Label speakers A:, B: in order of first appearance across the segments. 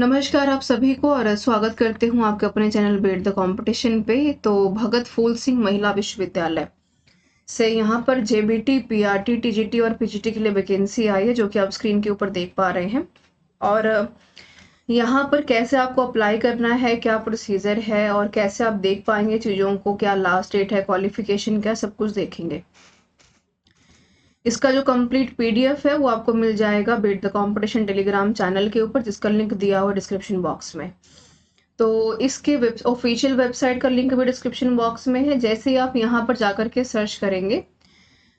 A: नमस्कार आप सभी को और स्वागत करते हूँ आपके अपने चैनल बीट द कंपटीशन पे। तो भगत फूल सिंह महिला विश्वविद्यालय से यहाँ पर जेबीटी, पीआरटी, टीजीटी और पीजीटी के लिए वैकेंसी आई है, जो कि आप स्क्रीन के ऊपर देख पा रहे हैं। और यहाँ पर कैसे आपको अप्लाई करना है, क्या प्रोसीजर है और कैसे आप देख पाएंगे चीज़ों को, क्या लास्ट डेट है, क्वालिफिकेशन क्या, सब कुछ देखेंगे। इसका जो कंप्लीट पीडीएफ है वो आपको मिल जाएगा beat the competition Telegram channel के ऊपर, जिसका लिंक दिया हुआ डिस्क्रिप्शन बॉक्स में। तो इसके ऑफिशियल वेबसाइट का लिंक भी डिस्क्रिप्शन बॉक्स में है। जैसे ही आप यहाँ पर जाकर के सर्च करेंगे,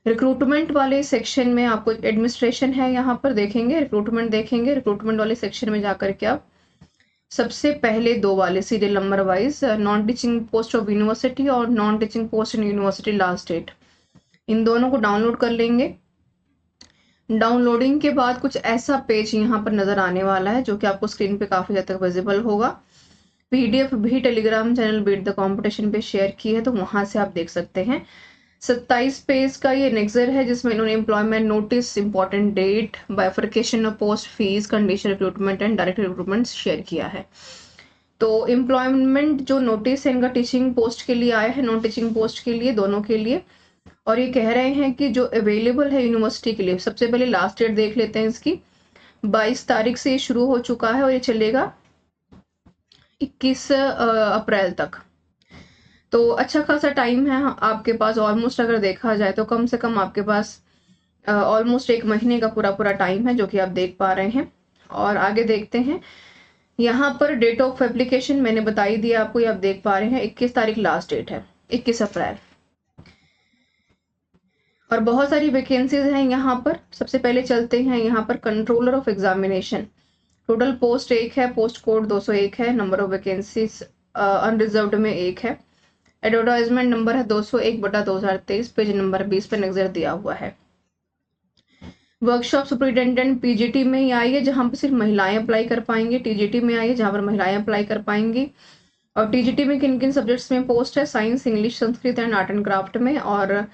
A: रिक्रूटमेंट वाले सेक्शन में आपको एडमिनिस्ट्रेशन है, यहाँ पर देखेंगे रिक्रूटमेंट, देखेंगे रिक्रूटमेंट वाले सेक्शन में जाकर के आप सबसे पहले दो वाले serial number wise non teaching post of university और non teaching post in university last date, इन दोनों को डाउनलोड कर लेंगे। डाउनलोडिंग के बाद कुछ ऐसा पेज यहाँ पर नजर आने वाला है, जो कि आपको स्क्रीन पे काफी हद तक विजिबल होगा। पीडीएफ भी Telegram channel beat the competition पे शेयर की है, तो वहां से आप देख सकते हैं। 27 पेज का ये नेक्सर है, जिसमें इन्होंने employment notice, important date, bifurcation of post, fees, condition recruitment and direct recruitment share किया है। तो एम्प्लॉयमेंट जो नोटिस है इनका टीचिंग पोस्ट के लिए आया है, नॉन टीचिंग पोस्ट के लिए, दोनों के लिए। और ये कह रहे हैं कि जो अवेलेबल है यूनिवर्सिटी के लिए, सबसे पहले लास्ट डेट देख लेते हैं इसकी। 22 तारीख से ये शुरू हो चुका है और ये चलेगा 21 अप्रैल तक। तो अच्छा खासा टाइम है आपके पास, ऑलमोस्ट अगर देखा जाए तो कम से कम आपके पास ऑलमोस्ट एक महीने का पूरा टाइम है, जो कि आप देख पा रहे हैं। और आगे देखते हैं, यहाँ पर डेट ऑफ एप्लीकेशन मैंने बताई दी आपको, ये आप देख पा रहे हैं 21 तारीख लास्ट डेट है, 21 अप्रैल। और बहुत सारी वैकेंसीज हैं यहाँ पर। सबसे पहले चलते हैं यहाँ पर controller of examination. Total post 1 है, पोस्ट कोड 201 है, नंबर ऑफ वैकेंसीज अनरिजर्व्ड में 1 है। एडवर्टाइजमेंट नंबर है 201/2023, पेज नंबर 20 पे नजर दिया हुआ है। वर्कशॉप सुपरिटेंडेंट पीजीटी में ही आई है, जहां पर सिर्फ महिलाएं अप्लाई कर पाएंगी। टीजीटी में आई है, जहां पर महिलाएं अप्लाई कर पाएंगी। और टीजीटी में किन किन सब्जेक्ट्स में पोस्ट है? Science, English, Sanskrit and art and craft में। और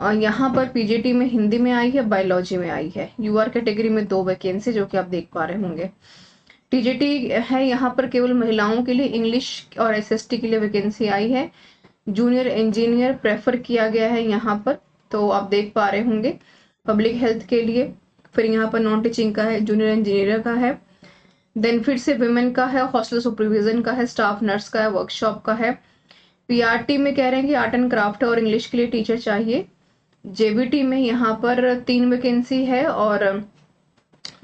A: यहाँ पर पीजीटी में हिंदी में आई है, बायोलॉजी में आई है। यूआर कैटेगरी में 2 वैकेंसी, जो कि आप देख पा रहे होंगे। टीजीटी है यहाँ पर केवल महिलाओं के लिए, इंग्लिश और एसएसटी के लिए वैकेंसी आई है। जूनियर इंजीनियर प्रेफर किया गया है यहाँ पर, तो आप देख पा रहे होंगे, पब्लिक हेल्थ के लिए। फिर यहाँ पर नॉन टीचिंग का है, जूनियर इंजीनियर का है, देन फिर से विमेन का है, हॉस्टल सुपरविजन का है, स्टाफ नर्स का है, वर्कशॉप का है। पीआरटी में कह रहे हैं कि आर्ट एंड क्राफ्ट और इंग्लिश के लिए टीचर चाहिए। जेबीटी में यहाँ पर 3 वैकेंसी है और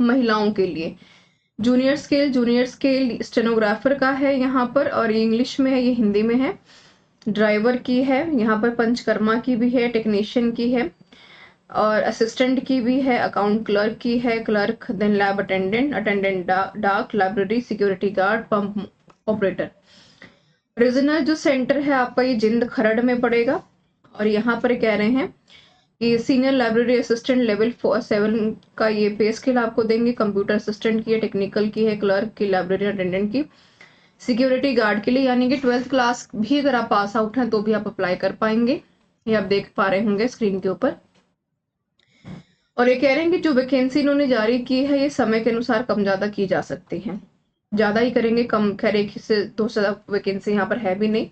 A: महिलाओं के लिए जूनियर स्केल स्टेनोग्राफर का है यहाँ पर, और ये इंग्लिश में है, ये हिंदी में है। ड्राइवर की है यहाँ पर, पंचकर्मा की भी है, टेक्नीशियन की है, और असिस्टेंट की भी है, अकाउंट क्लर्क की है, क्लर्क, देन लैब अटेंडेंट डाक, library, security guard, pump operator. Regional जो सेंटर है आपका ये जिंद खरड़ में पड़ेगा। और यहाँ पर कह रहे हैं कि सीनियर लाइब्रेरी असिस्टेंट लेवल 7 का ये पे स्केल आपको देंगे। कंप्यूटर असिस्टेंट की है, टेक्निकल की है, क्लर्क की, लाइब्रेरी अटेंडेंट की, सिक्योरिटी गार्ड के लिए, यानी कि 12th क्लास भी अगर आप पास आउट हैं तो भी आप अप्लाई कर पाएंगे। ये आप देख पा रहे होंगे स्क्रीन के ऊपर। और ये कह रहे हैं कि जो वैकेंसी इन्होंने जारी की है, ये समय के अनुसार कम ज्यादा की जा सकती है। ज्यादा ही करेंगे, कम, खैर एक से 2 वैकेंसी यहाँ पर है भी नहीं।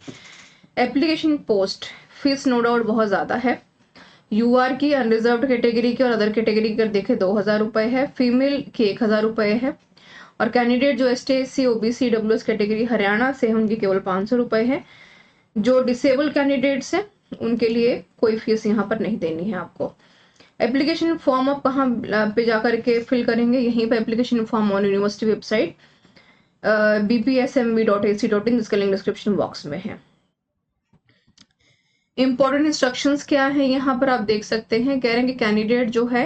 A: Application post fees no doubt बहुत ज्यादा है। यूआर की, अनरिजर्व्ड कैटेगरी की और अदर कैटेगरी की अगर देखें 2000 रुपए है, फीमेल की 1000 रुपए है। और कैंडिडेट जो ST, SC, OBC, WS category Haryana से है, उनकी केवल 500 रुपए है। जो डिसेबल कैंडिडेट्स हैं उनके लिए कोई फीस यहाँ पर नहीं देनी है आपको। एप्लीकेशन फॉर्म आप कहाँ पे जाकर के फिल करेंगे? यहीं पे application form on university website bpsmb.ac.in, जिसका लिंक डिस्क्रिप्शन बॉक्स में है। इंपॉर्टेंट इंस्ट्रक्शंस क्या है यहाँ पर आप देख सकते हैं। कह रहे हैं कि कैंडिडेट जो है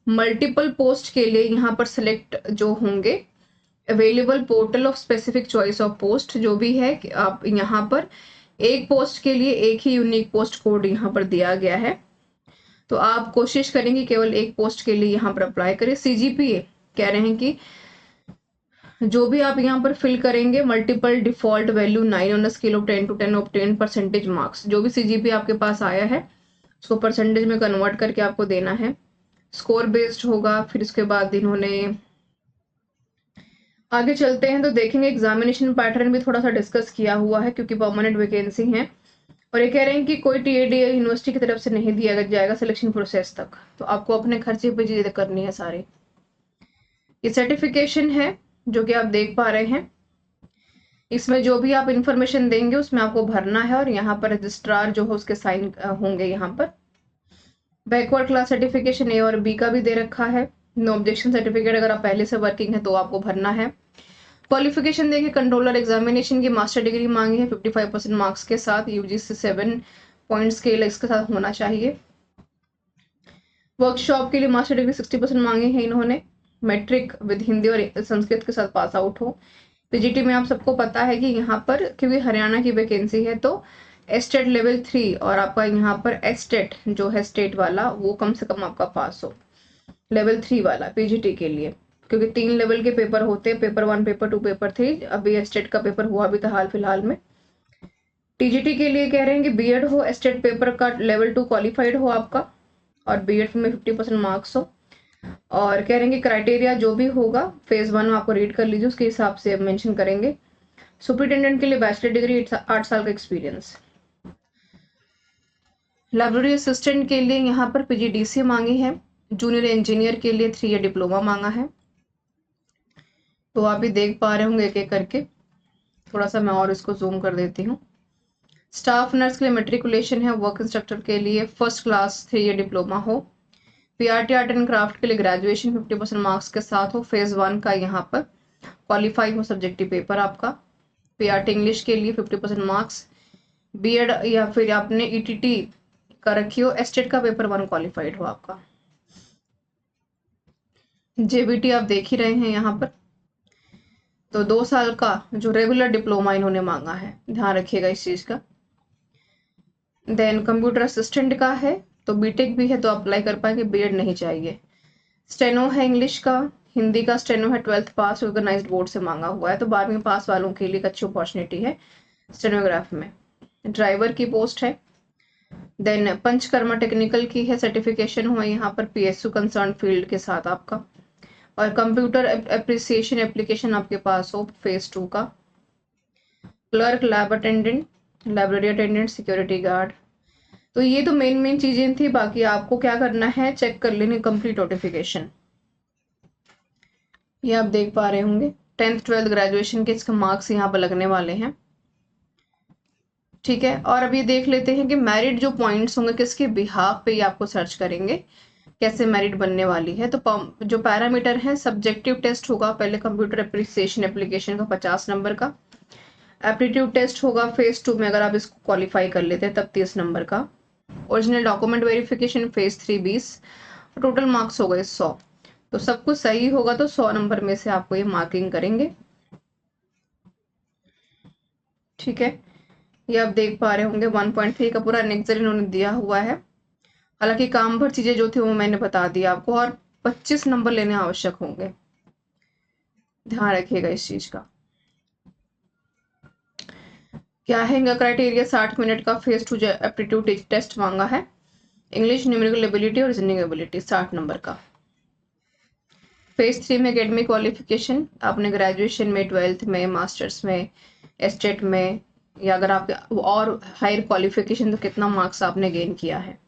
A: मल्टीपल पोस्ट के लिए यहाँ पर सिलेक्ट जो होंगे, available portal of specific choice of post जो भी है, कि आप यहाँ पर एक पोस्ट के लिए एक ही यूनिक पोस्ट कोड यहाँ पर दिया गया है, तो आप कोशिश करेंगे केवल एक पोस्ट के लिए यहाँ पर अप्लाई करें। सीजीपीए कह रहे हैं कि जो भी आप यहाँ पर फिल करेंगे, multiple default value 9 on the scale of 10 to 10 obtain percentage marks, जो भी सीजीपी आपके पास आया है उसको परसेंटेज में कन्वर्ट करके आपको देना है। स्कोर बेस्ड होगा। फिर उसके बाद इन्होंने आगे चलते हैं तो देखेंगे एग्जामिनेशन पैटर्न भी थोड़ा सा डिस्कस किया हुआ है, क्योंकि परमानेंट वैकेंसी है और ये कह रहे हैं कि कोई टीएडी यूनिवर्सिटी की तरफ से नहीं दिया जाएगा सिलेक्शन प्रोसेस तक, तो आपको अपने खर्चे पे चीजें करनी है सारी। ये सर्टिफिकेशन है जो कि आप देख पा रहे हैं, इसमें जो भी आप इंफॉर्मेशन देंगे उसमें आपको भरना है और यहाँ पर रजिस्ट्रार जो है उसके साइन होंगे यहाँ पर। बैकवर्ड क्लास सर्टिफिकेशन ए और बी का भी दे रखा है। नो ऑब्जेक्शन सर्टिफिकेट अगर आप पहले से वर्किंग है तो आपको भरना है। क्वालिफिकेशन देखिए, कंट्रोलर एग्जामिनेशन की मास्टर डिग्री मांगी है 55% मार्क्स के साथ, यूजीसी 7 पॉइंट स्केल इसके साथ होना चाहिए। वर्कशॉप के लिए मास्टर डिग्री 60% मांगे हैं इन्होंने, मैट्रिक विद हिंदी और संस्कृत के साथ पास आउट हो। पीजीटी में आप सबको पता है कि यहाँ पर क्योंकि हरियाणा की वैकेंसी है तो एस्टेट लेवल 3 और आपका यहाँ पर एस्टेट जो है स्टेट वाला वो कम से कम आपका पास हो, लेवल 3 वाला पीजीटी के लिए, क्योंकि 3 लेवल के पेपर होते हैं, पेपर 1, पेपर 2, पेपर 3। अभी एस्टेट का पेपर हुआ भी था हाल फिलहाल में। टीजीटी के लिए कह रहे हैं कि बीएड हो, एस्टेट पेपर का लेवल 2 क्वालिफाइड हो आपका और बीएड में 50% मार्क्स हो। और कह रहे हैं कि क्राइटेरिया जो भी होगा फेज 1 में आपको रीड कर लीजिए, उसके हिसाब से मेंशन करेंगे। सुपरिटेंडेंट के लिए बैचलर डिग्री 8 साल का एक्सपीरियंस। लाइब्रेरी असिस्टेंट के लिए यहाँ पर पीजीडीसी मांगी है। जूनियर इंजीनियर के लिए 3 ईयर डिप्लोमा मांगा है। तो आप भी देख पा रहे होंगे एक एक करके, थोड़ा सा मैं और इसको जूम कर देती हूँ। स्टाफ नर्स के लिए मेट्रिकुलेशन है। वर्क इंस्ट्रक्टर के लिए फर्स्ट क्लास 3 ईयर डिप्लोमा हो। पीआरटी आर्ट एंड क्राफ्ट के लिए ग्रेजुएशन 50% मार्क्स के साथ हो। फेज 1 का यहाँ पर क्वालिफाई हो सब्जेक्टिव पेपर आपका। पीआरटी इंग्लिश के लिए 50% मार्क्स। बीएड या फिर आपने ईटीटी का रखी हो। एस्टेट का पेपर 1 क्वालिफाइड हो आपका। जेबीटी आप देख ही रहे हैं यहाँ पर, तो 2 साल का जो रेगुलर डिप्लोमा इन्होंने मांगा है, ध्यान रखिएगा इस चीज का। देन कंप्यूटर असिस्टेंट का है तो बीटेक भी है तो अप्लाई कर पाएंगे, बीएड नहीं चाहिए। स्टेनो है इंग्लिश का, हिंदी का स्टेनो है 12th पास ऑर्गेनाइज्ड बोर्ड से मांगा हुआ है, तो 12वीं पास वालों के लिए एक अच्छी अपॉर्चुनिटी है स्टेनोग्राफ में। ड्राइवर की पोस्ट है। देन पंचकर्मा टेक्निकल की है, सर्टिफिकेशन हुआ यहाँ पर पीएसयू कंसर्न फील्ड के साथ आपका। और कंप्यूटर एप्रिसिएशन एप्लीकेशन आपके पास हो फेज 2 का। Clerk, lab attendant, library attendant, security guard. तो ये तो मेन चीजें थी, बाकी आपको क्या करना है चेक कर लेनी कंप्लीट नोटिफिकेशन। ये आप देख पा रहे होंगे 10th 12th ग्रेजुएशन के इसके मार्क्स यहाँ पर लगने वाले हैं, ठीक है। और अब ये देख लेते हैं कि मेरिट जो पॉइंट्स होंगे किसके बिहाफ पे ये आपको सर्च करेंगे, कैसे मेरिट बनने वाली है। तो जो पैरामीटर है, सब्जेक्टिव टेस्ट होगा पहले कंप्यूटर एप्रिसिएशन एप्लीकेशन का 50 नंबर का। एप्टीट्यूड टेस्ट होगा फेज 2 में, अगर आप इसको क्वालिफाई कर लेते हैं तब 30 नंबर का। Original document verification phase 3 20। Total marks हो गए 100। तो सब कुछ सही होगा तो 100 नंबर में से आपको ये मार्किंग करेंगे, ठीक है। ये आप देख पा रहे होंगे 1.3 का पूरा नेक्सर इन्होंने दिया हुआ है। हालांकि काम भर चीजें जो थी वो मैंने बता दिया आपको, और 25 नंबर लेने आवश्यक होंगे, ध्यान रखिएगा इस चीज का। क्या है इनका क्राइटेरिया, 60 मिनट का फेज 2 एप्टीट्यूड टेस्ट मांगा है। इंग्लिश, न्यूमेरिकल एबिलिटी और रीजनिंग एबिलिटी 60 नंबर का। फेज 3 में एकेडमिक क्वालिफिकेशन, आपने ग्रेजुएशन में, 12th में, मास्टर्स में, एस्टेट में, या अगर आप और हायर क्वालिफिकेशन तो कितना मार्क्स आपने गेन किया है,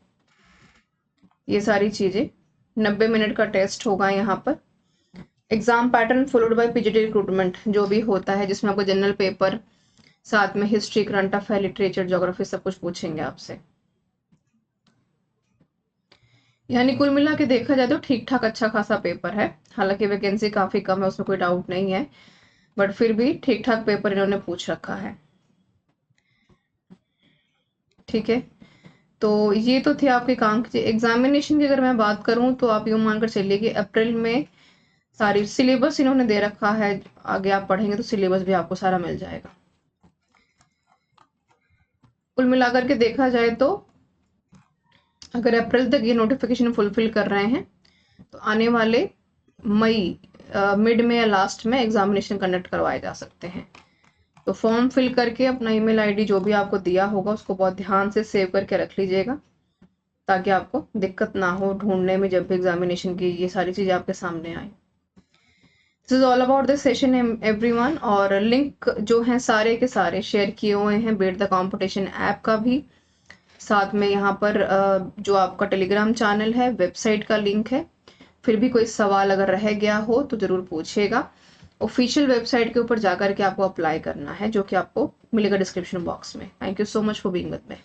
A: ये सारी चीजें। 90 मिनट का टेस्ट होगा यहाँ पर। Exam pattern followed by PGT recruitment जो भी होता है, जिसमें आपको जनरल पेपर साथ में history, current affair, literature, geography सब कुछ पूछेंगे आपसे। यानी कुल मिला के देखा जाए तो ठीक ठाक अच्छा खासा पेपर है। हालांकि वैकेंसी काफी कम है, उसमें कोई डाउट नहीं है, बट फिर भी ठीक ठाक पेपर इन्होंने पूछ रखा है, ठीक है। तो ये तो थे आपके काम की। एग्जामिनेशन की अगर मैं बात करूं तो आप यूं मानकर चलिए कि अप्रैल में सारी सिलेबस इन्होंने दे रखा है, आगे आप पढ़ेंगे तो सिलेबस भी आपको सारा मिल जाएगा। कुल मिलाकर के देखा जाए तो अगर अप्रैल तक ये नोटिफिकेशन फुलफिल कर रहे हैं तो आने वाले मई मिड में या लास्ट में एग्जामिनेशन कंडक्ट करवाए जा सकते हैं। तो फॉर्म फिल करके अपना ईमेल आईडी जो भी आपको दिया होगा उसको बहुत ध्यान से सेव करके रख लीजिएगा, ताकि आपको दिक्कत ना हो ढूंढने में जब भी एग्जामिनेशन की ये सारी चीजें आपके सामने आए। This is all about this session everyone. और लिंक जो हैं सारे के सारे शेयर किए हुए हैं बीट द कॉम्पिटिशन ऐप का भी, साथ में यहाँ पर जो आपका टेलीग्राम चैनल है, वेबसाइट का लिंक है। फिर भी कोई सवाल अगर रह गया हो तो ज़रूर पूछिएगा। ऑफिशियल वेबसाइट के ऊपर जाकर के आपको अप्लाई करना है, जो कि आपको मिलेगा डिस्क्रिप्शन बॉक्स में। Thank you so much for being with me.